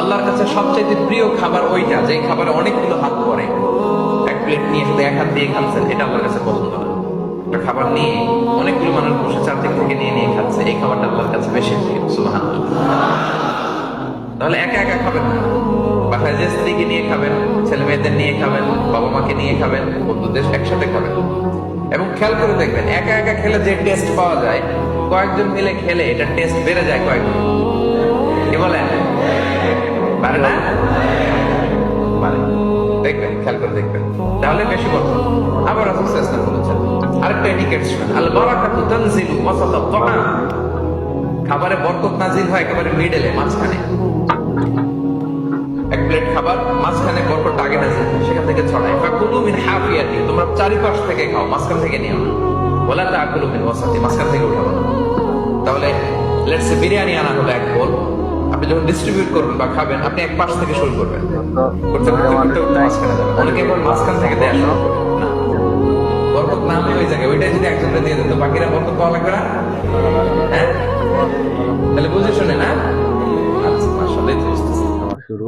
আল্লাহর কাছে সবচেয়ে প্রিয় খাবার ওইটা যে খাবারে অনেকগুলো হাত পড়ে। এক প্লেট নিয়ে শুধু এক হাত দিয়ে খাচ্ছেন, এটা আল্লাহর কাছে পছন্দ না। একটা খাবার নিয়ে অনেকগুলো মানুষ বসে চারদিক থেকে নিয়ে নিয়ে খাচ্ছে, এই খাবারটা আল্লাহর কাছে বেশি প্রিয়। সুবহানাল্লাহ। তাহলে একা একা খাবেন না, বাসায় যে স্ত্রীকে নিয়ে খাবেন, ছেলে মেয়েদের নিয়ে খাবেন, বাবা মাকে নিয়ে খাবেন, বন্ধুদের একসাথে খাবেন। এবং খেয়াল করে দেখবেন, একা একা খেলে যে টেস্ট পাওয়া যায়, কয়েকজন মিলে খেলে এটা টেস্ট বেড়ে যায় কয়েকজন। কি বলেন? পারে না? পারে। দেখবেন, খেয়াল করে দেখবেন, তাহলে বেশি বলবো। আবার রাসূল সাল্লাল্লাহু আলাইহি ওয়াসাল্লাম বলেছেন, আরেকটা ইন্ডিকেট শুনেন, আল বারাকাতু তানজিলু ওয়াসাতাত তাআম। খাবারে বরকত নাজিল হয় একেবারে মিডলে, মাঝখানে। এক প্লেট খাবার মাঝখানে বরকত আগে নাজিল হয়, সেখান থেকে ছড়ায়। ফাকুলু মিন হাফিয়াতি, তোমরা চারিপাশ থেকে খাও, মাঝখান থেকে নিও না। ওয়ালা তাকুলু মিন ওয়াসাতি, মাঝখান থেকে উঠাবো না। তাহলে লেটস সে বিরিয়ানি আনা হলো এক বোল, আপনি যখন ডিস্ট্রিবিউট করবেন বা খাবেন, আপনি এক পাশ থেকে শুরু করবেন, করতে করতে করতে করতে মাঝখানে যাবেন। অনেকে এবার মাঝখান থেকে দেয়া শুরু করবে না, বরকত না হয় ওই জায়গায়, ওইটাই যদি একজনকে দিয়ে দিত, বাকিরা বরকত পাওয়া লাগবে না। হ্যাঁ, তাহলে বুঝে শুনে না। আচ্ছা, মাশাআল্লাহ, বুঝতেছি। শুরু